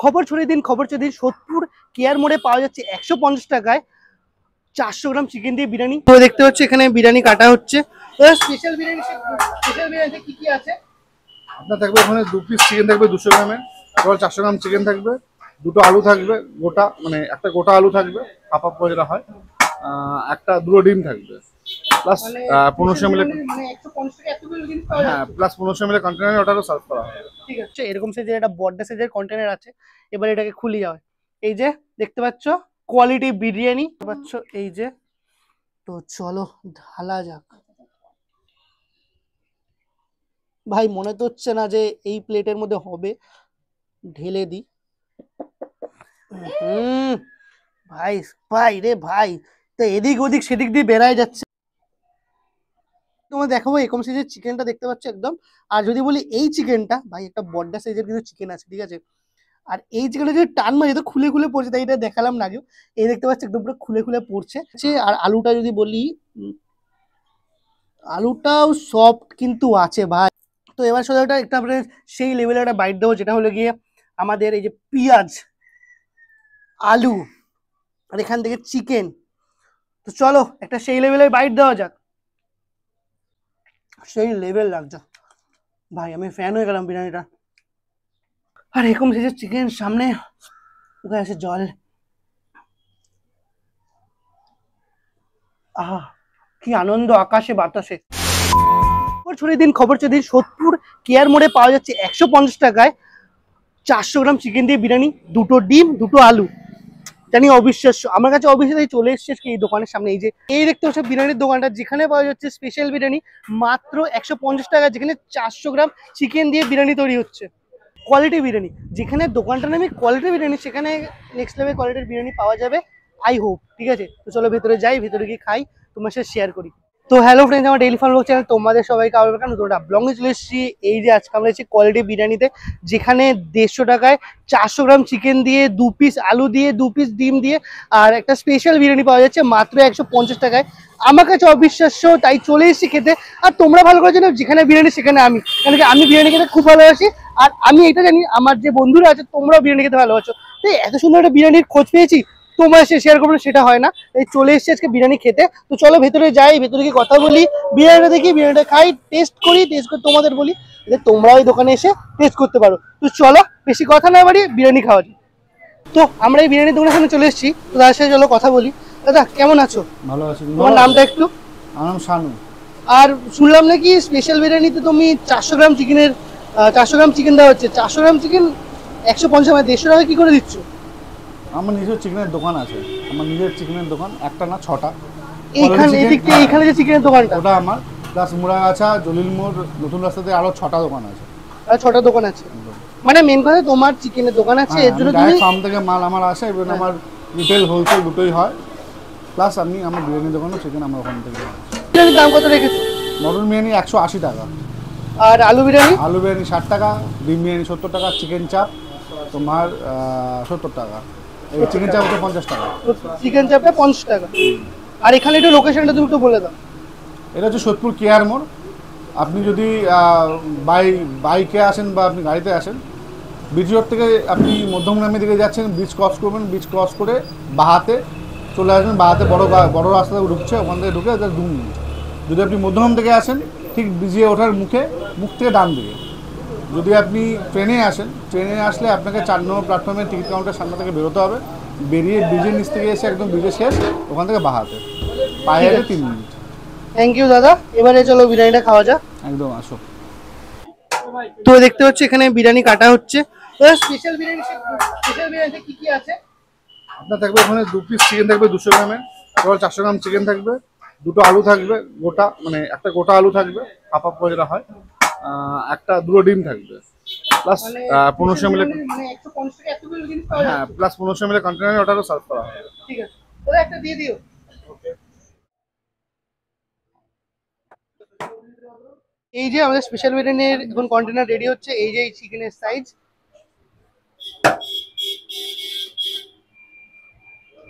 খবর ছড়িয়ে দিন, খবর ছড়িয়ে দিন। সোদপুর কেয়ার মোড়ে পাওয়া যাচ্ছে 150 টাকায় 400 গ্রাম চিকেন দিয়ে বিরিয়ানি। তো দেখতে পাচ্ছি এখানে বিরিয়ানি কাটা হচ্ছে। স্পেশাল বিরিয়ানি, স্পেশাল বিরিয়ানিতে কি কি আছে? আপনার থাকবে ওখানে 2 পিস চিকেন থাকবে 200 গ্রামের, টোটাল 400 গ্রাম চিকেন থাকবে, 2টো আলু থাকবে গোটা, মানে একটা গোটা আলু থাকবে হাফ হাফ করে যেটা হয়, একটা 2টো ডিম থাকবে, প্লাস 1500 ml, মানে 150 টাকা এতগুলো জিনিস পাওয়া হ্যাঁ, যাচ্ছে। প্লাস 1500 ml কন্টেনারে ওটারও সার্ভ করা হবে। ঠিক আছে, এরকম সাইজের একটা বড় সাইজের কন্টেনার আছে। এবার এটাকে খুলে যাবে। এই যে দেখতে পাচ্ছ কোয়ালিটি বিরিয়ানি পাচ্ছ, এই যে। তো চলো ঢালা যাক। ভাই মনে তো হচ্ছে না যে এই প্লেটের মধ্যে হবে। ঢেলে দি। হুম, ভাই ভাই রে ভাই, তো এদিক ওদিক সেদিক দিয়ে বেড়ায় যাচ্ছে। তোমার দেখাবো এরকম সাইজের চিকেনটা দেখতে পাচ্ছ একদম। আর যদি বলি এই চিকেনটা, ভাই একটা বড় সাইজের কিন্তু চিকেন আছে, ঠিক আছে। আর এই চিকেনটা যদি টান মারি তো খুলে খুলে পড়ছে, তাই এটা দেখালাম না আগেও। এই দেখতে পাচ্ছ একদম পুরো খুলে খুলে পড়ছে। আর আলুটা যদি বলি, আলুটাও সফট কিন্তু আছে ভাই। তো এবার শুধু একটা একটা আপনাদের সেই লেভেলের একটা বাইট দেবো, যেটা হলো গিয়ে আমাদের এই যে পেঁয়াজ, আলু, আর এখান থেকে চিকেন। তো চলো একটা সেই লেভেলের বাইট দেওয়া যাক। সেই লেভেল লাগছে ভাই, আমি ফ্যান হয়ে গেলাম বিরিয়ানিটা। আর এরকম সাইজের চিকেন সামনে, ওখানে আছে জল। আহা, কি আনন্দ আকাশে বাতাসে। খবর ছড়িয়ে দিন, খবর ছড়িয়ে দিন। সোদপুর কেয়ার মোড়ে পাওয়া যাচ্ছে 150 টাকায় 400 গ্রাম চিকেন দিয়ে বিরিয়ানি, 2টো ডিম, 2টো আলু। জানি অবিশ্বাস্য, আমার কাছে অবিশ্বাস্য। চলে এসছে এই দোকানের সামনে, এই যে এই দেখতে হচ্ছে বিরিয়ানির দোকানটা, যেখানে পাওয়া যাচ্ছে স্পেশাল বিরিয়ানি মাত্র 150 টাকা, যেখানে 400 গ্রাম চিকেন দিয়ে বিরিয়ানি তৈরি হচ্ছে। কোয়ালিটি বিরিয়ানি, যেখানে দোকানটার নামে কোয়ালিটি বিরিয়ানি, সেখানে নেক্সট লেভেল কোয়ালিটির বিরিয়ানি পাওয়া যাবে, আই হোপ। ঠিক আছে, তো চলো ভেতরে যাই, ভেতরে গিয়ে খাই, তোমার সাথে শেয়ার করি। তো হ্যালো ফ্রেন্ডস, আমার ডেইলি ফার্ম চ্যানেল তোমাদের সবাইকে আবার কেন নতুন একটা ব্লগে চলে এসেছি। এই যে আজকে আমরা এসেছি কোয়ালিটি বিরিয়ানিতে, যেখানে 150 টাকায় 400 গ্রাম চিকেন দিয়ে, 2 পিস আলু দিয়ে, 2 পিস ডিম দিয়ে, আর একটা স্পেশাল বিরিয়ানি পাওয়া যাচ্ছে মাত্র 150 টাকায়। আমার কাছে অবিশ্বাস্য, তাই চলে এসেছি খেতে। আর তোমরা ভালো করে জানো, যেখানে বিরিয়ানি সেখানে আমি, কেন কি আমি বিরিয়ানি খেতে খুব ভালোবাসি। আর আমি এটা জানি আমার যে বন্ধুরা আছে, তোমরাও বিরিয়ানি খেতে ভালোবাসো। তাই এত সুন্দর একটা বিরিয়ানির খোঁজ পেয়েছি, তোমার সে শেয়ার করবো সেটা হয় না, তাই চলে এসেছি আজকে বিরিয়ানি খেতে। তো চলো ভেতরে যাই, ভেতরে গিয়ে কথা বলি, বিরিয়ানিটা দেখি, বিরিয়ানিটা খাই, টেস্ট করি, টেস্ট করে তোমাদের বলি, যে তোমরাও এই দোকানে এসে টেস্ট করতে পারো। তো চলো বেশি কথা না বাড়ি, বিরিয়ানি খাওয়া যাক। তো আমরা এই বিরিয়ানির দোকানের সামনে চলে এসেছি, তো তার সাথে চলো কথা বলি। দাদা কেমন আছো? ভালো আছি। তোমার নামটা একটু? আমার নাম শানু। আর শুনলাম নাকি স্পেশাল বিরিয়ানিতে তুমি 400 গ্রাম চিকেনের 400 গ্রাম চিকেন দেওয়া হচ্ছে। 400 গ্রাম চিকেন 150, মানে 150 টাকা কি করে দিচ্ছ? আমার নিজের চিকেনের দোকান আছে, আমার নিজের চিকেনের দোকান, একটা না 6টা। এইখানে এদিক থেকে এইখানে যে চিকেনের দোকানটা, ওটা আমার, প্লাস মুড়াগাছা, জলিল মোড়, নতুন রাস্তাতে আরো 6টা দোকান আছে। আর 6টা দোকান আছে, মানে মেন কথা তোমার চিকেনের দোকান আছে, এর জন্য তুমি ফার্ম থেকে মাল আমার আসে, এবং আমার রিটেল হোলসেল দুটোই হয়, প্লাস আমি আমার বিরিয়ানির দোকানও চিকেন আমার ওখান থেকে। বিরিয়ানির দাম কত রেখেছো? মটন বিরিয়ানি 180 টাকা, আর আলু বিরিয়ানি? আলু বিরিয়ানি 60 টাকা, ডিম বিরিয়ানি 70 টাকা, চিকেন চাপ তোমার 70 টাকা, এই চিকেন চাপ হচ্ছে 50 টাকা। চিকেন চাপটা 50 টাকা। আর এখানে একটু লোকেশনটা তুমি একটু বলে দাও। এটা হচ্ছে সোদপুর কেয়ার মোড়। আপনি যদি বাইকে আসেন বা আপনি গাড়িতে আসেন, ব্রিজ রোড থেকে আপনি মধ্যমগ্রামের দিকে যাচ্ছেন, ব্রিজ ক্রস করবেন, ব্রিজ ক্রস করে বাহাতে চলে আসবেন, বাহাতে বড় রাস্তা ঢুকছে, ওখান থেকে ঢুকে 2 মিনিট। যদি আপনি মধ্যমগ্রাম থেকে আসেন, ঠিক ব্রিজে ওঠার মুখ থেকে ডান দিকে। যদি আপনি ট্রেনে আসেন, ট্রেনে আসলে আপনাকে 4 নম্বর প্ল্যাটফর্মের টিকিট কাউন্টার সামনে থেকে বেরোতে হবে, বেরিয়ে ব্রিজের নিচ থেকে এসে একদম ব্রিজে শেষ, ওখান থেকে বাহাতে পায়ে হেঁটে 3 মিনিট। থ্যাংক ইউ দাদা, এবারে চলো বিরিয়ানিটা খাওয়া যাক। একদম আসো। তো দেখতে হচ্ছে এখানে বিরিয়ানি কাটা হচ্ছে। স্পেশাল বিরিয়ানি, স্পেশাল বিরিয়ানিতে কি কি আছে? আপনার থাকবে ওখানে 2 পিস চিকেন থাকবে 200 গ্রামের, টোটাল 400 গ্রাম চিকেন থাকবে, 2টো আলু থাকবে গোটা, মানে একটা গোটা আলু থাকবে হাফ হাফ করে যেটা হয়, একটা 2টো ডিম থাকবে, প্লাস 1500 ml, মানে 150 টাকা এতগুলো জিনিস পাওয়া হ্যাঁ, যাচ্ছে। প্লাস 1500 ml কন্টেনারে ওটারও সার্ভ করা হবে। ঠিক আছে, দাদা একটা দিয়ে দিও। এই যে আমাদের স্পেশাল বিরিয়ানির এখন কন্টেনার রেডি হচ্ছে, এই যে এই চিকেনের সাইজ,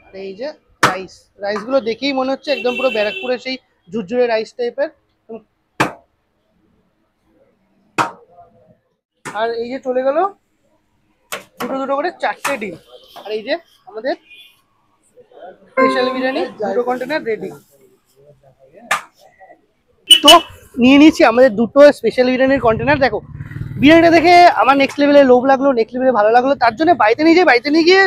আর এই যে রাইস। রাইসগুলো দেখেই মনে হচ্ছে একদম পুরো ব্যারাকপুরের সেই ঝুরঝুরে রাইস টাইপের। আর এই যে চলে গেল দুটো দুটো করে 4টে ডিম। আর এই যে আমাদের স্পেশাল বিরিয়ানি দুটো কন্টেনার রেডি। তো নিয়ে নিচ্ছি আমাদের দুটো স্পেশাল বিরিয়ানির কন্টেনার। দেখো বিরিয়ানিটা দেখে আমার নেক্সট লেভেলে লোভ লাগলো, নেক্সট লেভেলে ভালো লাগলো, তার জন্য বাড়িতে নিয়ে যাই। বাড়িতে নিয়ে গিয়ে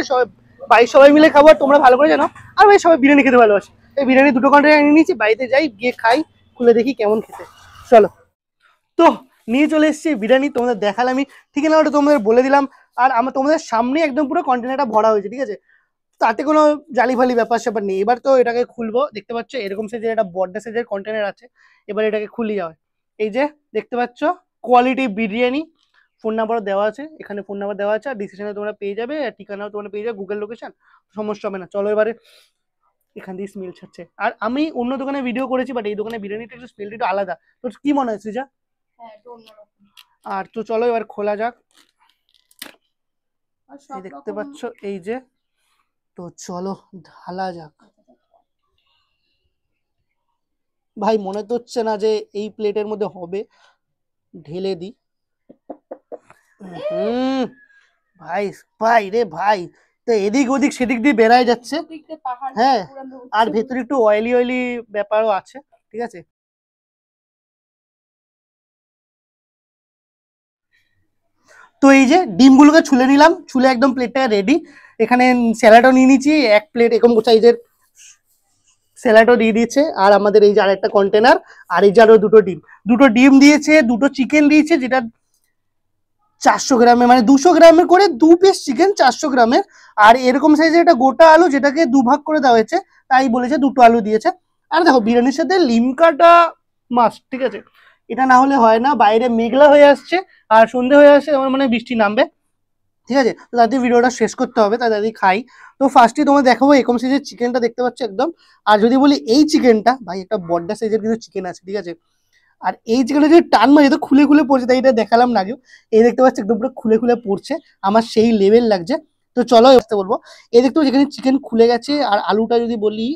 বাড়ির সবাই মিলে খাবো। আর তোমরা ভালো করে জানো আর ভাই সবাই বিরিয়ানি খেতে ভালোবাসে, এই বিরিয়ানি দুটো কন্টেনার নিয়ে নিচ্ছি। বাড়িতে যাই, গিয়ে খাই, খুলে দেখি কেমন খেতে। চলো। তো নিয়ে চলে এসেছি বিরিয়ানি, তোমাদের দেখালামই, ঠিক না? ওটা তোমাদের বলে দিলাম। আর আমার তোমাদের সামনে একদম পুরো কন্টেনারটা ভরা হয়েছে, ঠিক আছে? তাতে কোনো জালি ফালি ব্যাপার স্যাপার নেই। এবার তো এটাকে খুলবো, দেখতে পাচ্ছ এরকম সাইজের একটা বড় সাইজের কন্টেনার আছে। এবার এটাকে খুলি যাবে। এই যে দেখতে পাচ্ছ কোয়ালিটি বিরিয়ানি, ফোন নাম্বারও দেওয়া আছে, এখানে ফোন নাম্বার দেওয়া আছে, আর ডিসক্রিপশনে তোমরা পেয়ে যাবে, আর ঠিকানাও তোমরা পেয়ে যাবে, গুগল লোকেশন, সমস্যা হবে না। চলো এবারে, এখান দিয়ে স্মেল ছাড়ছে। আর আমি অন্য দোকানে ভিডিও করেছি, বাট এই দোকানে বিরিয়ানিটা একটু স্মেলটা একটু আলাদা। তো কি মনে হয় সৃজা? আর তো চলো এবার খোলা যাক। এই দেখতে পাচ্ছ এই যে, তো চলো ঢালা যাক। ভাই মনে তো হচ্ছে না যে এই প্লেটের মধ্যে হবে, ঢেলে দি। ভাই ভাই রে ভাই, তো এদিক ওদিক সেদিক দিয়ে বেড়ায় যাচ্ছে। হ্যাঁ, আর ভেতরে একটু অয়েলি অয়েলি ব্যাপারও আছে, ঠিক আছে? তো এই যে ডিমগুলোকে ছুলে নিলাম, ছুলে একদম প্লেটটা রেডি। এখানে স্যালাডও নিয়ে নিচ্ছি, এক প্লেট এরকম সাইজের স্যালাডও দিয়ে দিয়েছে। আর আমাদের এই যে আরেকটা কন্টেনার, আর এই যে আরো দুটো ডিম, দুটো ডিম দিয়েছে, দুটো চিকেন দিয়েছে, যেটা 400 গ্রামে, মানে 200 গ্রামের করে 2 পিস চিকেন, 400 গ্রামের। আর এরকম সাইজের একটা গোটা আলু, যেটাকে দুভাগ করে দেওয়া হয়েছে, তাই বলেছে দুটো আলু দিয়েছে। আর দেখো বিরিয়ানির সাথে লিমকাটা মাস্ট, ঠিক আছে? এটা না হলে হয় না। বাইরে মেঘলা হয়ে আসছে আর সন্ধে হয়ে আসছে, আমার মানে বৃষ্টি নামবে, ঠিক আছে? তো তাদের ভিডিওটা শেষ করতে হবে, তাই তাদের খাই। তো ফার্স্টে তোমার দেখাবো এরকম সাইজের চিকেনটা, দেখতে পাচ্ছ একদম। আর যদি বলি এই চিকেনটা, ভাই একটা বড় সাইজের কিন্তু চিকেন আছে, ঠিক আছে? আর এই চিকেনটা যদি টান মারি তো খুলে খুলে পড়ছে, তাই এটা দেখালাম না আগেও। এই দেখতে পাচ্ছি একদম পুরো খুলে খুলে পড়ছে, আমার সেই লেভেল লাগছে। তো চলো আসতে বলবো। এই দেখতে পাচ্ছি যেখানে চিকেন খুলে গেছে। আর আলুটা যদি বলি,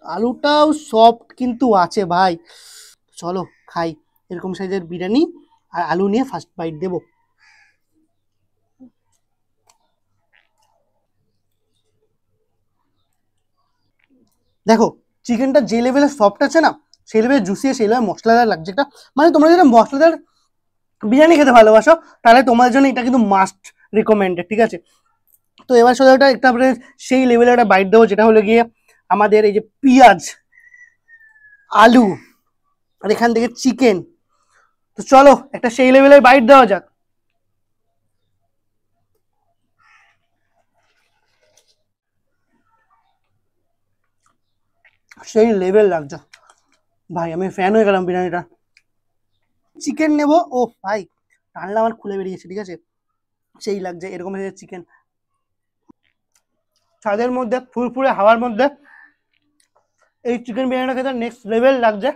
আলুটাও সফট কিন্তু আছে ভাই। চলো খাই এরকম সাইজের বিরিয়ানি, আর আলু নিয়ে ফার্স্ট বাইট দেবো। দেখো চিকেনটা যে লেভেলে সফট আছে না, সেই লেভেলে জুসি, সেই লেভেলে মশলাদার লাগছে একটা। মানে তোমরা যেটা মশলাদার বিরিয়ানি খেতে ভালোবাসো, তাহলে তোমার জন্য এটা কিন্তু মাস্ট রিকমেন্ডেড, ঠিক আছে? তো এবার সোজা ওটা একটা সেই লেভেলে একটা বাইট দেবো, যেটা হলো গিয়ে আমাদের এই যে পেঁয়াজ, আলু, আর এখান থেকে চিকেন। তো চলো একটা সেই লেভেলের বাইট দেওয়া যাক। সেই লেভেল লাগছে ভাই, আমি ফ্যান হয়ে গেলাম বিরিয়ানিটা। চিকেন নেবো, ও ভাই টানলে আমার খুলে বেরিয়েছে, ঠিক আছে? সেই লাগছে এরকম চিকেন, ছাদের মধ্যে ফুরফুরে হাওয়ার মধ্যে এই চিকেন বিরিয়ানিটা খেতে নেক্সট লেভেল লাগছে।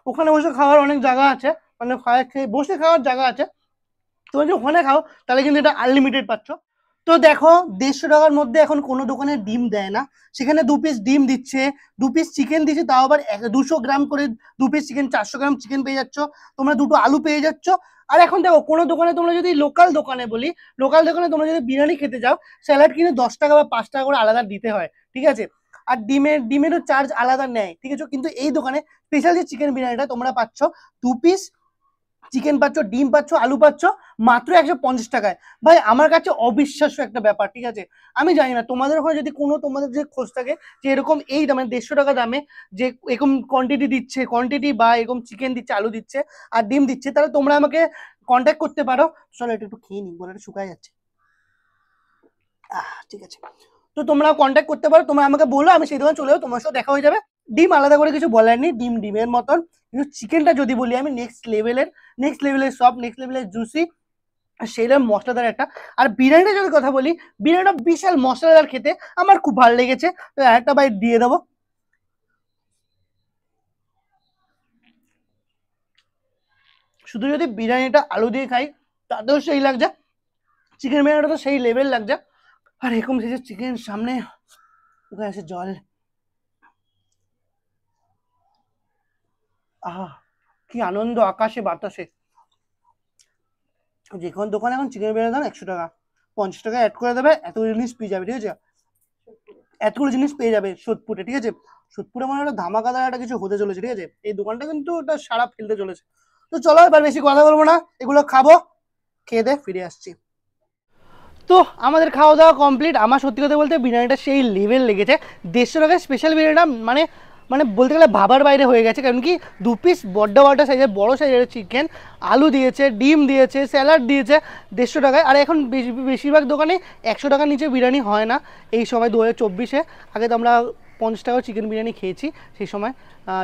ওখানে বসে খাওয়ার অনেক জায়গা আছে, মানে বসে খাওয়ার জায়গা আছে। তুমি যদি ওখানে খাও তাহলে কিন্তু এটা আনলিমিটেড পাচ্ছ। তো দেখো 150 টাকার মধ্যে এখন কোনো দোকানে ডিম দেয় না, সেখানে 2 পিস ডিম দিচ্ছে, 2 পিস চিকেন দিচ্ছে, তাও আবার 200 গ্রাম করে। 2 পিস চিকেন, 400 গ্রাম চিকেন পেয়ে যাচ্ছ, তোমরা দুটো আলু পেয়ে যাচ্ছ। আর এখন দেখো কোনো দোকানে তোমরা যদি লোকাল দোকানে বলি, লোকাল দোকানে তোমরা যদি বিরিয়ানি খেতে যাও, স্যালাড কিন্তু 10 টাকা বা 5 টাকা করে আলাদা দিতে হয়, ঠিক আছে? আর ডিমেরও চার্জ আলাদা নেয়, ঠিক আছে? কিন্তু এই দোকানে স্পেশাল যে চিকেন বিরিয়ানিটা তোমরা পাচ্ছ, 2 পিস চিকেন পাচ্ছ, ডিম পাচ্ছ, আলু পাচ্ছ, মাত্র 150 টাকায়। ভাই আমার কাছে অবিশ্বাস্য একটা ব্যাপার, ঠিক আছে? আমি জানি না তোমাদের ওখানে যদি কোনো তোমাদের যে খোঁজ থাকে যে এরকম এই দামে 150 টাকা দামে যে এরকম কোয়ান্টিটি দিচ্ছে, কোয়ান্টিটি বা এরকম চিকেন দিচ্ছে, আলু দিচ্ছে, আর ডিম দিচ্ছে, তাহলে তোমরা আমাকে কন্ট্যাক্ট করতে পারো। চলো এটা একটু খেয়ে নিই, বলে শুকায় যাচ্ছে। ঠিক আছে, তো তোমরা কন্ট্যাক্ট করতে পারো, তোমরা আমাকে বলো, আমি সেই দোকানে চলে যাবো, তোমার সাথে দেখা হয়ে যাবে। ডিম আলাদা করে কিছু বলার নেই, ডিম ডিমের মতন। কিন্তু চিকেনটা যদি বলি আমি নেক্সট লেভেলের সব, নেক্সট লেভেলের জুসি, সেইরকম মশলাদার একটা। আর বিরিয়ানিটা যদি কথা বলি, বিরিয়ানিটা বিশাল মশলাদার খেতে, আমার খুব ভালো লেগেছে। তো একটা বাইট দিয়ে দেবো। শুধু যদি বিরিয়ানিটা আলু দিয়ে খাই তাতেও সেই লাগছে, চিকেন বিরিয়ানিটা তো সেই লেভেল লাগছে। আর এরকম সেই চিকেন সামনে ওখানে আছে জল, আহা কি আনন্দ, আকাশে বাতাসে। যে কোনো দোকানে এখন চিকেন বিরিয়ানির দাম 100 টাকা, 50 টাকা অ্যাড করে দেবে, এতগুলো জিনিস পেয়ে যাবে, ঠিক আছে? এতগুলো জিনিস পেয়ে যাবে সোদপুরে, ঠিক আছে? সোদপুরে মানে একটা ধামাকাদার একটা কিছু হতে চলেছে, ঠিক আছে? এই দোকানটা কিন্তু ওটা সারা ফেলতে চলেছে। তো চলো এবার বেশি কথা বলবো না, এগুলো খাবো, খেয়ে দিয়ে ফিরে আসছি। তো আমাদের খাওয়া দাওয়া কমপ্লিট। আমার সত্যি কথা বলতে বিরিয়ানিটা সেই লেভেল লেগেছে। 150 টাকায় স্পেশাল বিরিয়ানিটা মানে মানে বলতে গেলে ভাবার বাইরে হয়ে গেছে। কারণ কি 2 পিস বড্ড সাইজের বড় সাইজের চিকেন, আলু দিয়েছে, ডিম দিয়েছে, স্যালাড দিয়েছে 150 টাকায়। আর এখন বেশিরভাগ দোকানে 100 টাকার নিচে বিরিয়ানি হয় না এই সময় 2024-এ। আগে তো আমরা 50 টাকার চিকেন বিরিয়ানি খেয়েছি সেই সময়,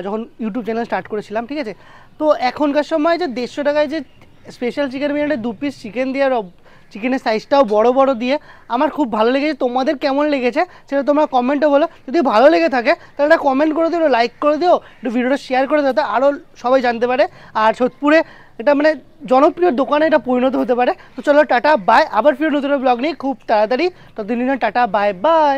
যখন ইউটিউব চ্যানেল স্টার্ট করেছিলাম, ঠিক আছে? তো এখনকার সময় যে 150 টাকায় যে স্পেশাল চিকেন বিরিয়ানিটা 2 পিস চিকেন দিয়ে আর চিকেনের সাইজটাও বড় বড় দিয়ে আমার খুব ভালো লেগেছে। তোমাদের কেমন লেগেছে সেটা তোমরা কমেন্টে বলো। যদি ভালো লেগে থাকে তাহলে একটা কমেন্ট করে দিও, লাইক করে দিও, একটু ভিডিওটা শেয়ার করে দিও, আরও সবাই জানতে পারে। আর সোদপুরে এটা মানে জনপ্রিয় দোকানে এটা পরিণত হতে পারে। তো চলো টাটা বাই, আবার ফিরে নতুন ব্লগ নিয়ে খুব তাড়াতাড়ি। ততদিন টাটা বাই বাই।